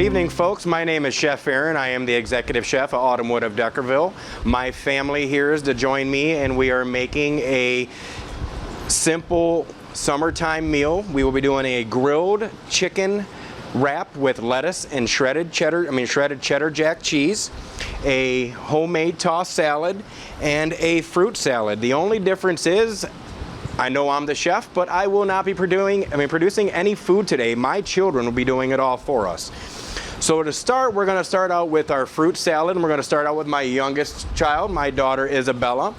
evening, folks. My name is Chef Aaron. I am the executive chef at Autumnwood of Deckerville. My family here is to join me, and we are making a simple summertime meal. We will be doing a grilled chicken wrap with lettuce and shredded cheddar jack cheese, a homemade tossed salad, and a fruit salad. The only difference is, I know I'm the chef, but I will not be producing any food today. My children will be doing it all for us. So to start, we're going to start out with our fruit salad, and we're going to start out with my youngest child, my daughter Isabella.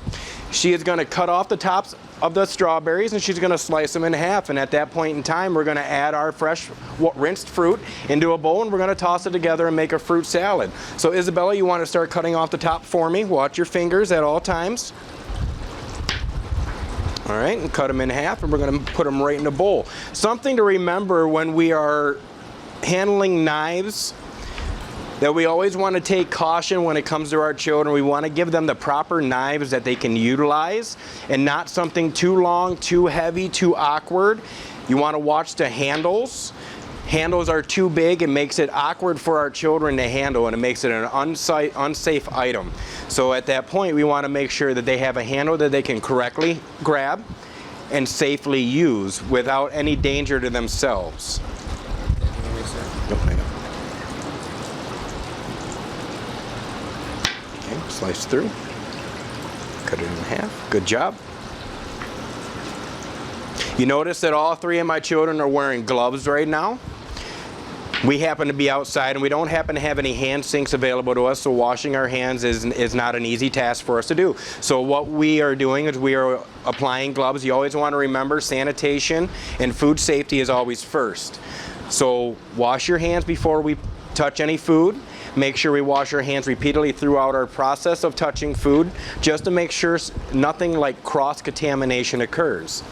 She is going to cut off the tops of the strawberries, and she's going to slice them in half. And at that point in time, we're going to add our fresh rinsed fruit into a bowl, and we're going to toss it together and make a fruit salad. So Isabella, you want to start cutting off the top for me. Watch your fingers at all times. All right, and cut them in half, and we're going to put them right in a bowl. Something to remember when we are handling knives, that we always want to take caution when it comes to our children. We want to give them the proper knives that they can utilize, and not something too long, too heavy, too awkward. You want to watch the handles. Handles are too big, it makes it awkward for our children to handle, and it makes it an unsafe item. So at that point, we want to make sure that they have a handle that they can correctly grab and safely use without any danger to themselves. Okay, slice through, cut it in half. Good job. You notice that all three of my children are wearing gloves right now. We happen to be outside, and we don't happen to have any hand sinks available to us, so washing our hands is not an easy task for us to do. So what we are doing is we are applying gloves. You always want to remember sanitation and food safety is always first. So wash your hands before we touch any food. Make sure we wash our hands repeatedly throughout our process of touching food, just to make sure nothing like cross-contamination occurs.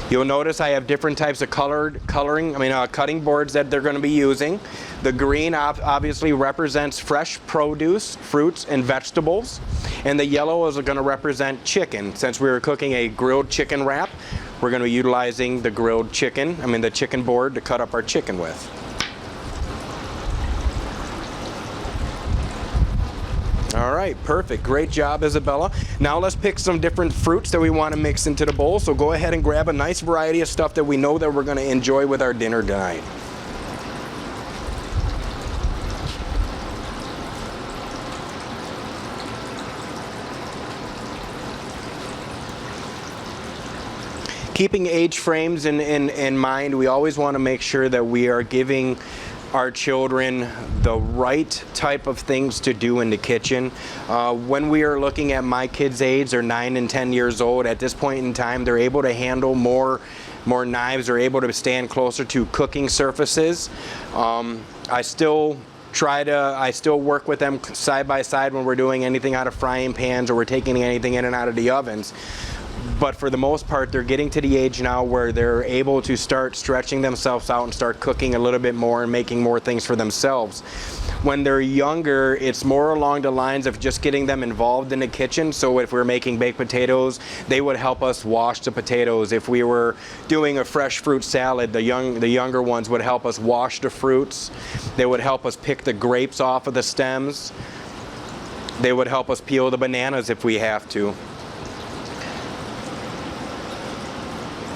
You'll notice I have different types of cutting boards that they're going to be using. The green obviously represents fresh produce, fruits, and vegetables. And the yellow is going to represent chicken. Since we were cooking a grilled chicken wrap, we're going to be utilizing the the chicken board to cut up our chicken with. All right, perfect. Great job, Isabella. Now let's pick some different fruits that we want to mix into the bowl. So go ahead and grab a nice variety of stuff that we know that we're going to enjoy with our dinner tonight. Keeping age frames in mind, we always want to make sure that we are giving our children the right type of things to do in the kitchen. When we are looking at my kids' age, they're 9 and 10 years old. At this point in time, they're able to handle more knives. They're able to stand closer to cooking surfaces. I still work with them side by side when we're doing anything out of frying pans or we're taking anything in and out of the ovens. But for the most part, they're getting to the age now where they're able to start stretching themselves out and start cooking a little bit more and making more things for themselves. When they're younger, it's more along the lines of just getting them involved in the kitchen. So if we're making baked potatoes, they would help us wash the potatoes. If we were doing a fresh fruit salad, the younger ones would help us wash the fruits. They would help us pick the grapes off of the stems. They would help us peel the bananas if we have to.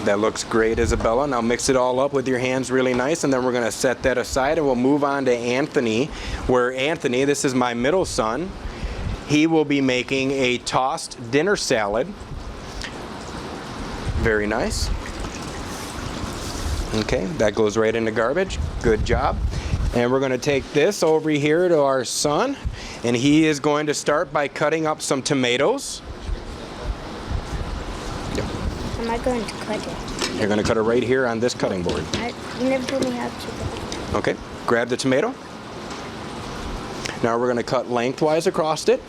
That looks great, Isabella. Now mix it all up with your hands really nice, and then we're going to set that aside, and we'll move on to Anthony, where Anthony, this is my middle son, he will be making a tossed dinner salad. Very nice. Okay, that goes right in the garbage. Good job. And we're going to take this over here to our son, and he is going to start by cutting up some tomatoes. Am I going to cut it? You're going to cut it right here on this cutting board. You never told me how to. Okay, grab the tomato. Now we're going to cut lengthwise across it.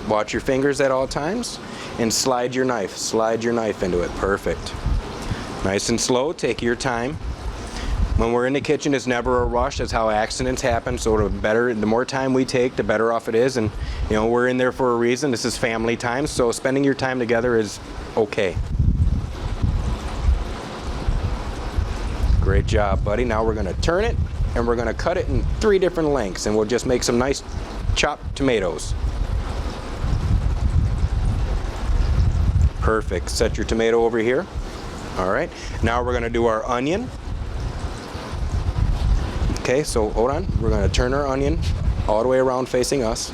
Watch your fingers at all times. And slide your knife into it. Perfect. Nice and slow, take your time. When we're in the kitchen, it's never a rush. That's how accidents happen. So the more time we take, the better off it is. And we're in there for a reason. This is family time, so spending your time together is okay. Great job, buddy. Now we're going to turn it and we're going to cut it in 3 different lengths, and we'll just make some nice chopped tomatoes. Perfect. Set your tomato over here. All right. Now we're going to do our onion. Okay, so hold on. We're going to turn our onion all the way around facing us.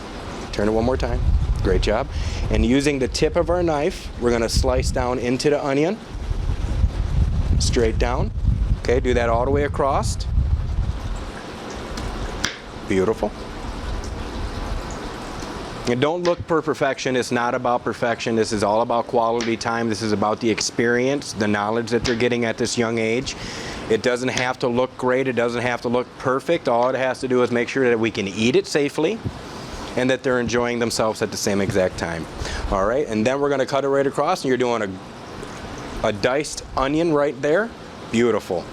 Turn it one more time. Great job. And using the tip of our knife, we're going to slice down into the onion. Straight down. Okay, do that all the way across. Beautiful. And don't look for perfection. It's not about perfection. This is all about quality time. This is about the experience, the knowledge that they're getting at this young age. It doesn't have to look great. It doesn't have to look perfect. All it has to do is make sure that we can eat it safely and that they're enjoying themselves at the same exact time. All right, and then we're going to cut it right across, and you're doing a diced onion right there. Beautiful.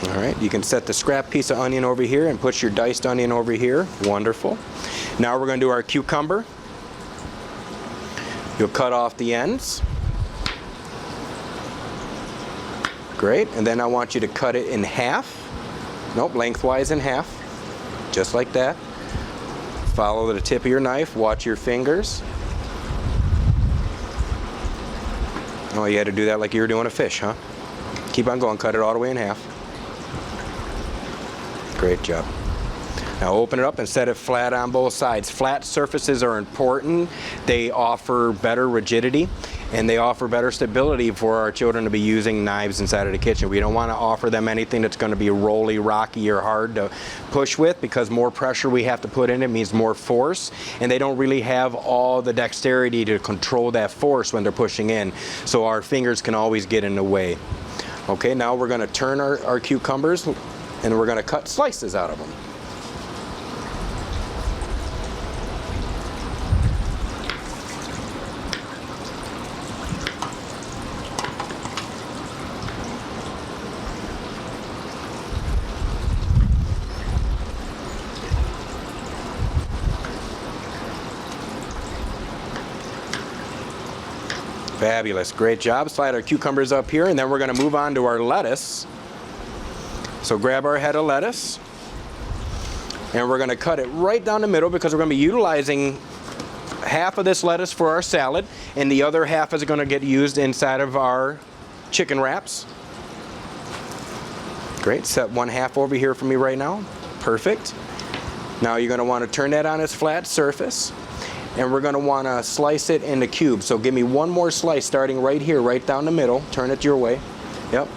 All right, you can set the scrap piece of onion over here and put your diced onion over here. Wonderful. Now we're going to do our cucumber. You'll cut off the ends. Great, and then I want you to cut it in half. Nope, lengthwise in half. Just like that. Follow the tip of your knife, watch your fingers. Oh, you had to do that like you were doing a fish, huh? Keep on going, cut it all the way in half. Great job. Now open it up and set it flat on both sides. Flat surfaces are important. They offer better rigidity and they offer better stability for our children to be using knives inside of the kitchen. We don't want to offer them anything that's going to be rolly, rocky, or hard to push with, because more pressure we have to put in it means more force, and they don't really have all the dexterity to control that force when they're pushing in. So our fingers can always get in the way. Okay, now we're going to turn our cucumbers and we're going to cut slices out of them. Fabulous, great job. Slide our cucumbers up here, and then we're going to move on to our lettuce. So grab our head of lettuce, and we're going to cut it right down the middle, because we're going to be utilizing half of this lettuce for our salad, and the other half is going to get used inside of our chicken wraps. Great, set one half over here for me right now. Perfect. Now you're going to want to turn that on its flat surface, and we're going to want to slice it into cubes. So give me one more slice starting right here, right down the middle. Turn it your way. Yep.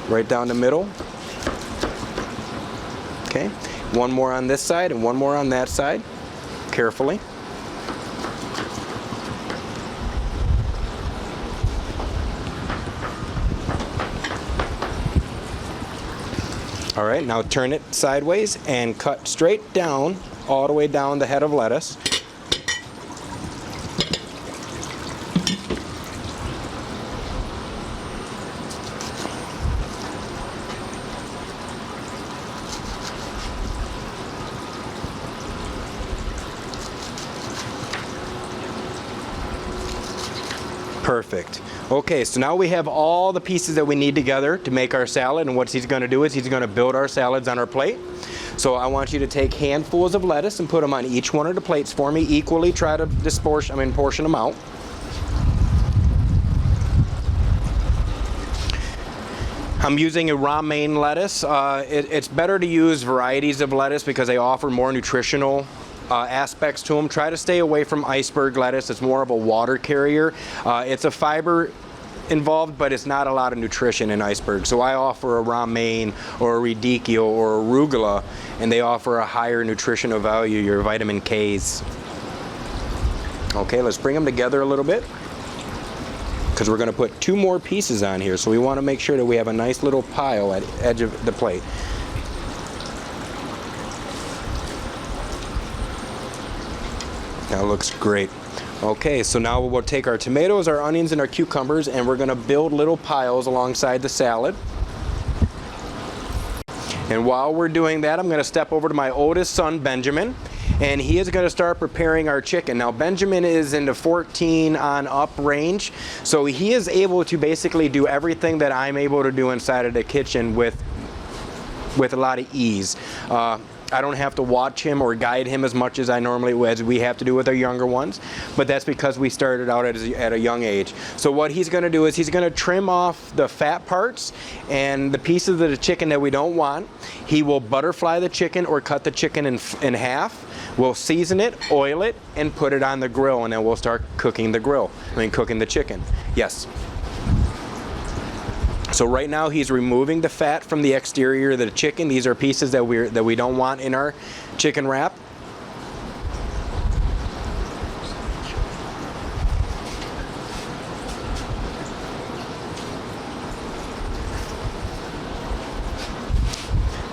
Right down the middle. Okay. One more on this side and one more on that side. Carefully. All right, now turn it sideways and cut straight down, all the way down the head of lettuce. Perfect. Okay, so now we have all the pieces that we need together to make our salad, and what he's going to do is he's going to build our salads on our plate. So I want you to take handfuls of lettuce and put them on each one of the plates for me equally. Try to portion them out. I'm using a romaine lettuce. It's better to use varieties of lettuce because they offer more nutritional aspects to them. Try to stay away from iceberg lettuce. It's more of a water carrier. It's a fiber involved, but it's not a lot of nutrition in iceberg. So I offer a romaine or a radicchio or arugula, and they offer a higher nutritional value, your vitamin Ks. Okay, let's bring them together a little bit, because we're going to put 2 more pieces on here. So we want to make sure that we have a nice little pile at the edge of the plate. That looks great. Okay, so now we'll take our tomatoes, our onions, and our cucumbers, and we're going to build little piles alongside the salad. And while we're doing that, I'm going to step over to my oldest son, Benjamin, and he is going to start preparing our chicken. Now Benjamin is in the 14 on up range, so he is able to basically do everything that I'm able to do inside of the kitchen with a lot of ease. I don't have to watch him or guide him as much as I normally would, as we have to do with our younger ones, but that's because we started out at a young age. So what he's going to do is he's going to trim off the fat parts and the pieces of the chicken that we don't want. He will butterfly the chicken or cut the chicken in half. We'll season it, oil it, and put it on the grill, and then we'll start cooking cooking the chicken. Yes. So right now he's removing the fat from the exterior of the chicken. These are pieces that we don't want in our chicken wrap.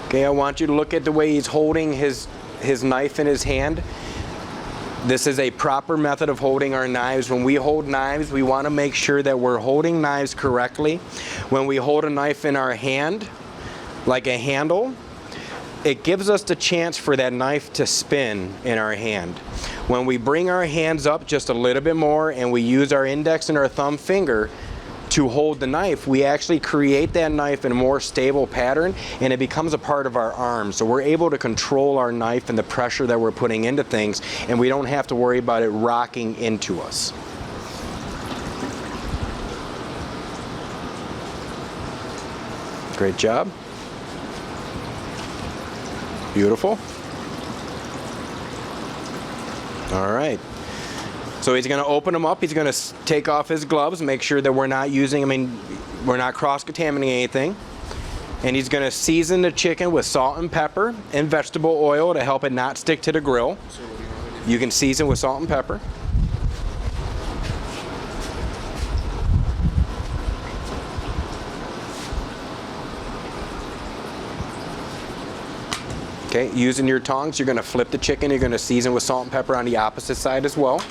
Okay, I want you to look at the way he's holding his knife in his hand. This is a proper method of holding our knives. When we hold knives, we want to make sure that we're holding knives correctly. When we hold a knife in our hand, like a handle, it gives us the chance for that knife to spin in our hand. When we bring our hands up just a little bit more and we use our index and our thumb finger to hold the knife, we actually create that knife in a more stable pattern, and it becomes a part of our arm. So we're able to control our knife and the pressure that we're putting into things, and we don't have to worry about it rocking into us. Great job. Beautiful. All right. So he's going to open them up. He's going to take off his gloves, make sure that we're not we're not cross-contaminating anything. And he's going to season the chicken with salt and pepper and vegetable oil to help it not stick to the grill. You can season with salt and pepper. Okay, using your tongs, you're going to flip the chicken. You're going to season with salt and pepper on the opposite side as well.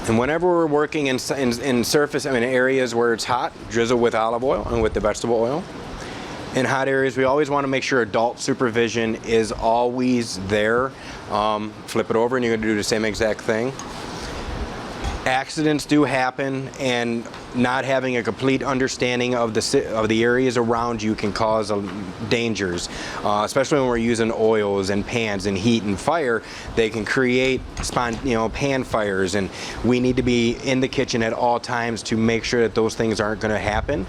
And whenever we're working in surface, areas where it's hot, drizzle with olive oil and with the vegetable oil. In hot areas, we always want to make sure adult supervision is always there. Flip it over and you're going to do the same exact thing. Accidents do happen, and not having a complete understanding of the areas around you can cause dangers, especially when we're using oils and pans and heat and fire. They can create pan fires, and we need to be in the kitchen at all times to make sure that those things aren't going to happen.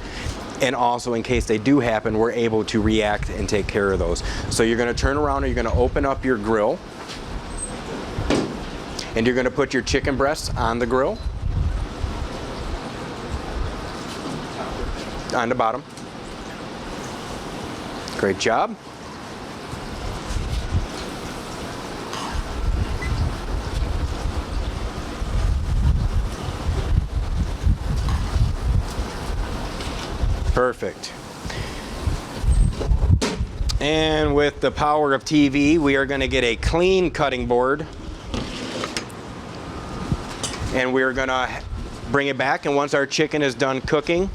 And also, in case they do happen, we're able to react and take care of those. So you're going to turn around and you're going to open up your grill. And you're going to put your chicken breasts on the grill. On the bottom. Great job. Perfect. And with the power of TV, we are going to get a clean cutting board. And we're going to bring it back, and once our chicken is done cooking,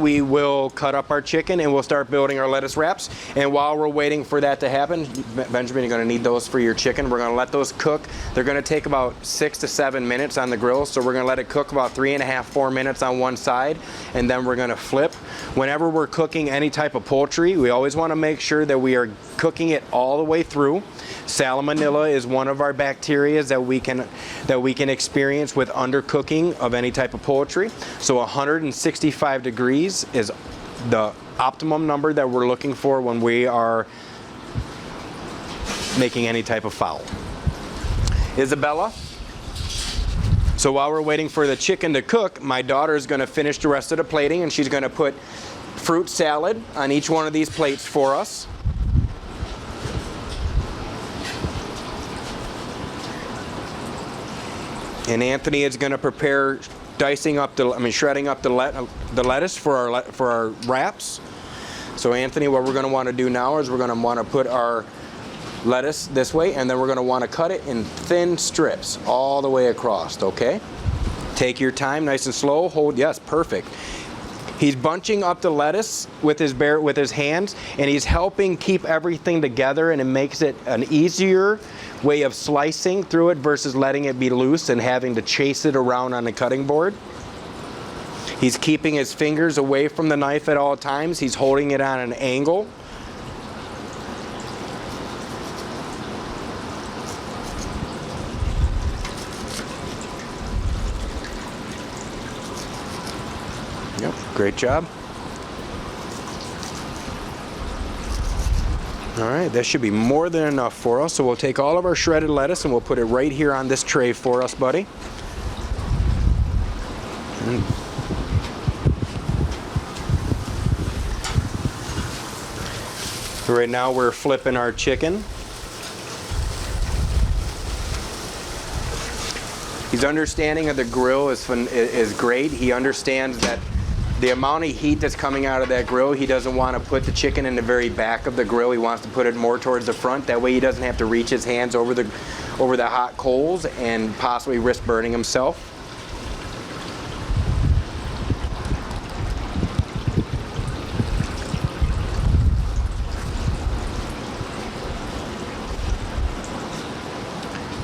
we will cut up our chicken and we'll start building our lettuce wraps. And while we're waiting for that to happen, Benjamin, you're going to need those for your chicken. We're going to let those cook. They're going to take about 6 to 7 minutes on the grill, so we're going to let it cook about 3.5 to 4 minutes on one side, and then we're going to flip. Whenever we're cooking any type of poultry, we always want to make sure that we are cooking it all the way through. Salmonella is one of our bacteria that we can experience with undercooking of any type of poultry. So 165 degrees is the optimum number that we're looking for when we are making any type of fowl. Isabella? So while we're waiting for the chicken to cook, my daughter is going to finish the rest of the plating, and she's going to put fruit salad on each one of these plates for us. And Anthony is going to prepare shredding up the lettuce for our wraps. So Anthony, what we're going to want to do now is we're going to want to put our lettuce this way, and then we're going to want to cut it in thin strips all the way across, okay? Take your time, nice and slow. Hold, yes, perfect. He's bunching up the lettuce with his hands, and he's helping keep everything together, and it makes it an easier way of slicing through it versus letting it be loose and having to chase it around on the cutting board. He's keeping his fingers away from the knife at all times. He's holding it on an angle. Yep, great job. All right, that should be more than enough for us. So we'll take all of our shredded lettuce and we'll put it right here on this tray for us, buddy. Right now we're flipping our chicken. His understanding of the grill is great. He understands that the amount of heat that's coming out of that grill, he doesn't want to put the chicken in the very back of the grill. He wants to put it more towards the front. That way he doesn't have to reach his hands over the hot coals and possibly risk burning himself.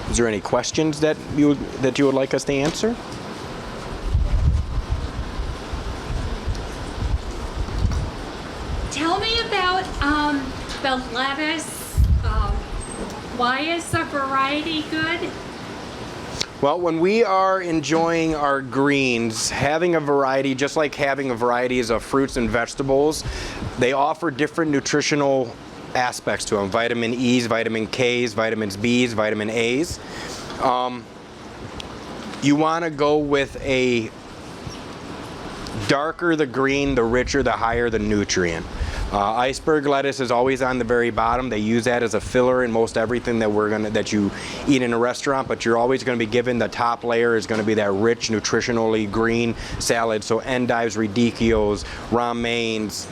Is there any questions that you would like us to answer? Tell me about the lettuce. Why is the variety good? Well, when we are enjoying our greens, having a variety, just like having a variety of fruits and vegetables, they offer different nutritional aspects to them. Vitamin E's, vitamin K's, vitamins B's, vitamin A's. You want to go with a darker the green, the richer, the higher the nutrient. Iceberg lettuce is always on the very bottom. They use that as a filler in most everything that you eat in a restaurant, but you're always going to be given the top layer is going to be that rich, nutritionally green salad. So endives, radicchios, romaines,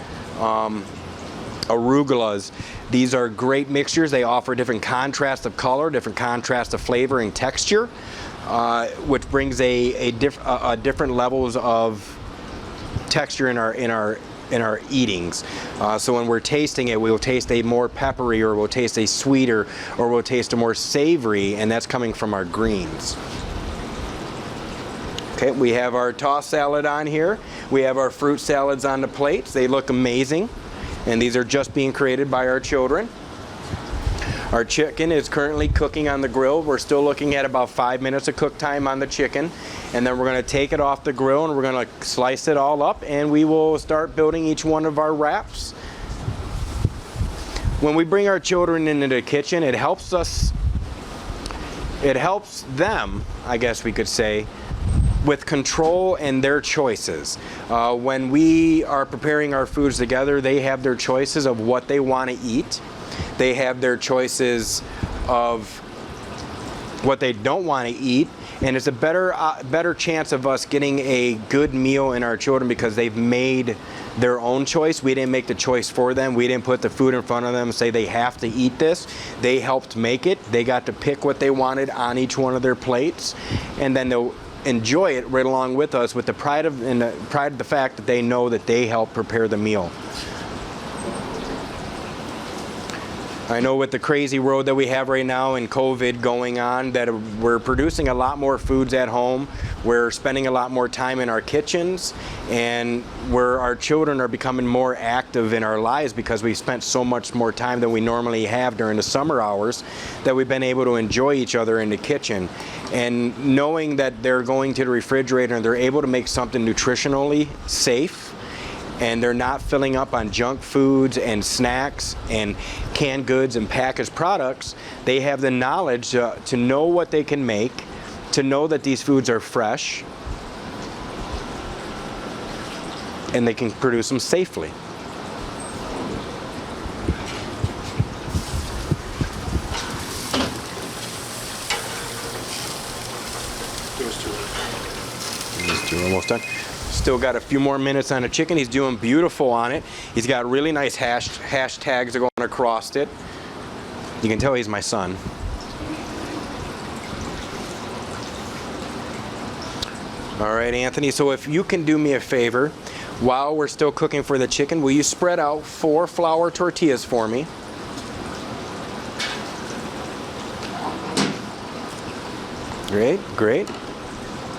arugulas. These are great mixtures. They offer different contrast of color, different contrast of flavor and texture, which brings a different levels of texture in our eatings. So when we're tasting it, we'll taste a more peppery, or we'll taste a sweeter, or we'll taste a more savory, and that's coming from our greens. Okay, we have our tossed salad on here. We have our fruit salads on the plates. They look amazing, and these are just being created by our children. Our chicken is currently cooking on the grill. We're still looking at about 5 minutes of cook time on the chicken. And then we're going to take it off the grill and we're going to slice it all up, and we will start building each one of our wraps. When we bring our children into the kitchen, it helps them, I guess we could say, with control and their choices. When we are preparing our foods together, they have their choices of what they want to eat. They have their choices of what they don't want to eat, and it's a better chance of us getting a good meal in our children because they've made their own choice. We didn't make the choice for them. We didn't put the food in front of them and say they have to eat this. They helped make it. They got to pick what they wanted on each one of their plates, and then they'll enjoy it right along with us with the pride of the fact that they know that they helped prepare the meal. I know with the crazy road that we have right now and COVID going on, that we're producing a lot more foods at home. We're spending a lot more time in our kitchens, and where our children are becoming more active in our lives because we've spent so much more time than we normally have during the summer hours, that we've been able to enjoy each other in the kitchen. And knowing that they're going to the refrigerator and they're able to make something nutritionally safe, and they're not filling up on junk foods and snacks and canned goods and packaged products, they have the knowledge to know what they can make, to know that these foods are fresh, and they can produce them safely. These two are almost done. Still got a few more minutes on the chicken. He's doing beautiful on it. He's got really nice hashtags going across it. You can tell he's my son. All right, Anthony, so if you can do me a favor, while we're still cooking for the chicken, will you spread out 4 flour tortillas for me? Great, great.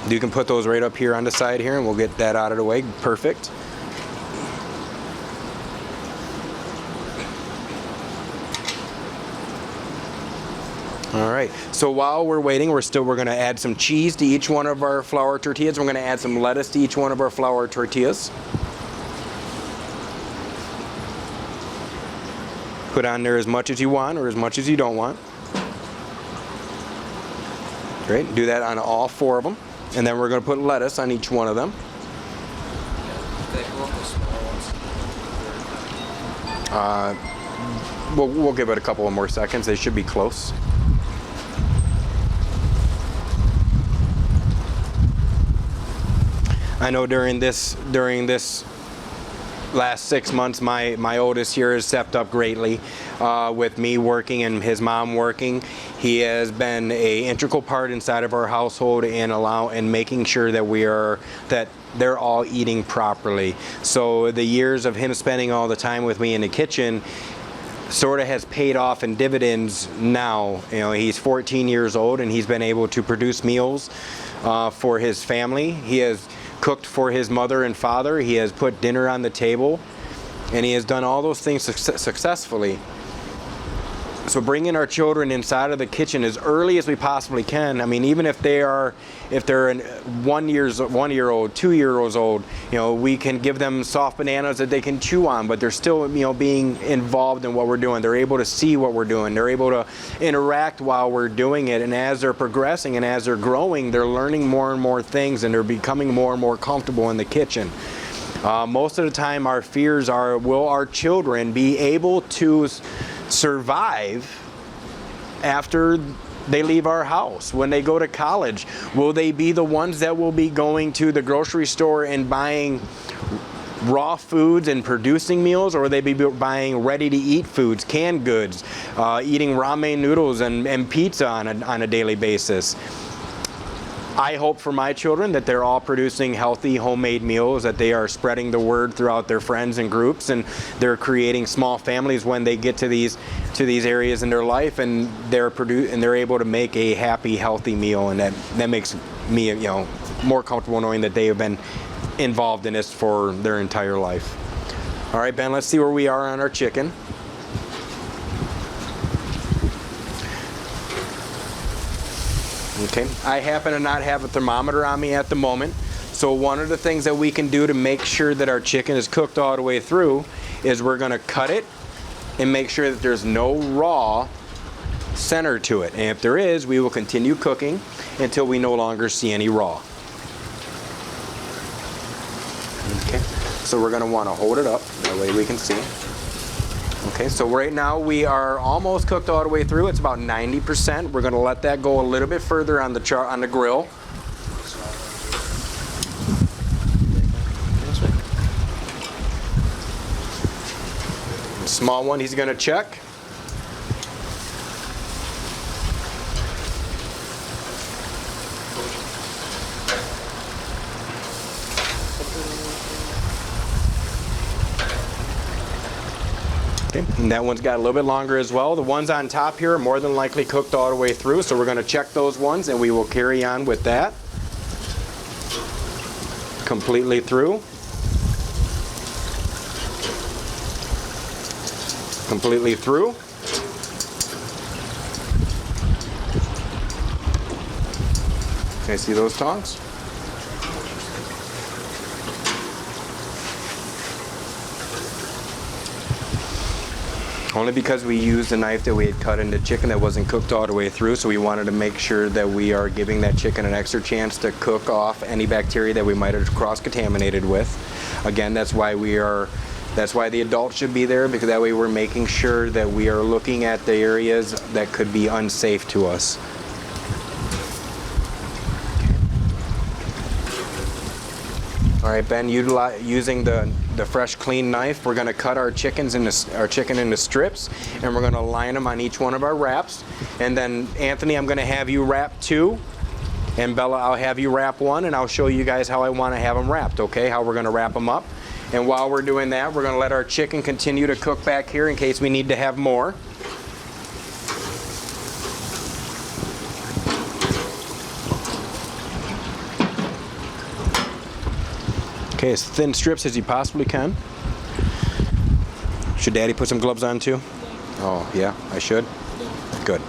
You can put those right up here on the side here and we'll get that out of the way. Perfect. All right, so while we're waiting, we're going to add some cheese to each one of our flour tortillas. We're going to add some lettuce to each one of our flour tortillas. Put on there as much as you want or as much as you don't want. Great, do that on all 4 of them. And then we're going to put lettuce on each one of them. We'll give it a couple of more seconds. They should be close. I know during this last 6 months, my oldest here has stepped up greatly with me working and his mom working. He has been an integral part inside of our household and making sure that they're all eating properly. So the years of him spending all the time with me in the kitchen sort of has paid off in dividends now. You know, he's 14 years old and he's been able to produce meals for his family. He has cooked for his mother and father. He has put dinner on the table, and he has done all those things successfully. So bringing our children inside of the kitchen as early as we possibly can. I mean, even if they're 1 year old, 2 years old, you know, we can give them soft bananas that they can chew on, but they're still, you know, being involved in what we're doing. They're able to see what we're doing. They're able to interact while we're doing it. And as they're progressing and as they're growing, they're learning more and more things, and they're becoming more and more comfortable in the kitchen. Most of the time, our fears are, will our children be able to survive after they leave our house? When they go to college, will they be the ones that will be going to the grocery store and buying raw foods and producing meals, or will they be buying ready-to-eat foods, canned goods, eating ramen noodles and pizza on a daily basis? I hope for my children that they're all producing healthy homemade meals, that they are spreading the word throughout their friends and groups, and they're creating small families when they get to these areas in their life, and they're able to make a happy, healthy meal, and that makes me, you know, more comfortable knowing that they have been involved in this for their entire life. All right, Ben, let's see where we are on our chicken. Okay, I happen to not have a thermometer on me at the moment, so one of the things that we can do to make sure that our chicken is cooked all the way through is we're going to cut it and make sure that there's no raw center to it. And if there is, we will continue cooking until we no longer see any raw. Okay, so we're going to want to hold it up, that way we can see. Okay, so right now we are almost cooked all the way through. It's about 90%. We're going to let that go a little bit further on the grill. The small one he's going to check. Okay, and that one's got a little bit longer as well. The ones on top here are more than likely cooked all the way through, so we're going to check those ones and we will carry on with that. Completely through. Completely through. Okay, see those tongs? Only because we used a knife that we had cut into chicken that wasn't cooked all the way through, so we wanted to make sure that we are giving that chicken an extra chance to cook off any bacteria that we might have cross-contaminated with. Again, that's why the adults should be there, because that way we're making sure that we are looking at the areas that could be unsafe to us. All All right, Ben, using the fresh, clean knife, we're gonna cut our chicken into strips, and we're gonna line them on each one of our wraps. And then, Anthony, I'm gonna have you wrap 2, and Bella, I'll have you wrap 1, and I'll show you guys how I wanna have them wrapped, okay? How we're gonna wrap them up. And while we're doing that, we're gonna let our chicken continue to cook back here in case we need to have more. Okay, as thin strips as you possibly can. Should Daddy put some gloves on too? Yeah. Oh, yeah, I should? Yeah. Good.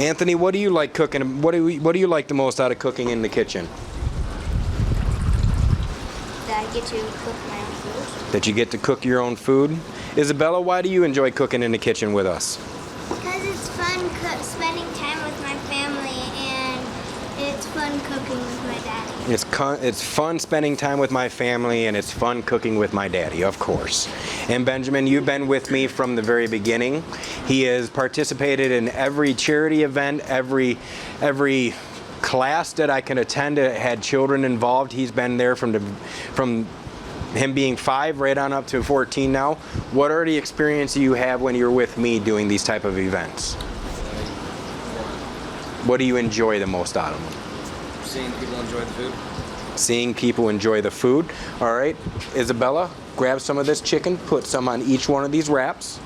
Anthony, what do you like cooking? What do you like the most out of cooking in the kitchen? That I get to cook my own food. That you get to cook your own food? Isabella, why do you enjoy cooking in the kitchen with us? Because it's fun spending time with my family, and it's fun cooking with my daddy. It's fun spending time with my family, and it's fun cooking with my daddy, of course. And Benjamin, you've been with me from the very beginning. He has participated in every charity event, every class that I can attend that had children involved. He's been there from him being 5 right on up to 14 now. What are the experiences you have when you're with me doing these type of events? What do you enjoy the most out of them? Seeing people enjoy the food. Seeing people enjoy the food. All right, Isabella, grab some of this chicken, put some on each one of these wraps.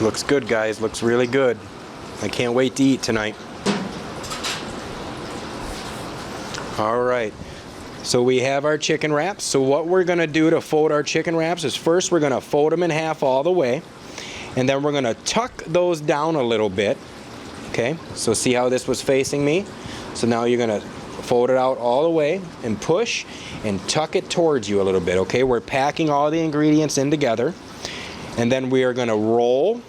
Looks good, guys. Looks really good. I can't wait to eat tonight. All right. So we have our chicken wraps. So what we're going to do to fold our chicken wraps is first we're going to fold them in half all the way. And then we're going to tuck those down a little bit. Okay? So see how this was facing me? So now you're going to fold it out all the way and push and tuck it towards you a little bit. Okay? We're packing all the ingredients in together. And then we are going to roll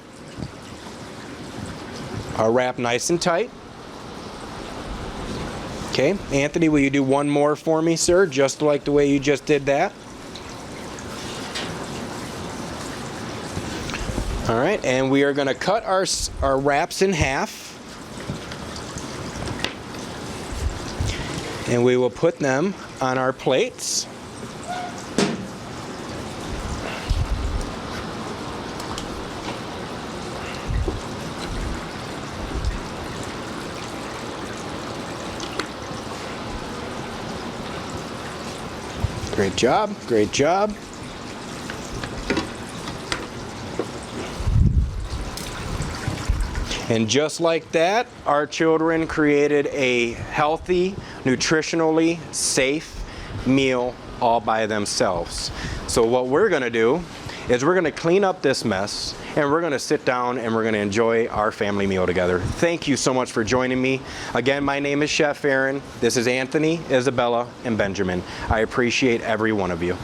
our wrap nice and tight. Okay, Anthony, will you do one more for me, sir? Just like the way you just did that. All right, and we are going to cut our wraps in half. And we will put them on our plates. Great job, great job. And just like that, our children created a healthy, nutritionally safe meal all by themselves. So what we're gonna do is we're gonna clean up this mess, and we're gonna sit down and we're gonna enjoy our family meal together. Thank you so much for joining me. Again, my name is Chef Aaron. This is Anthony, Isabella, and Benjamin. I appreciate every one of you.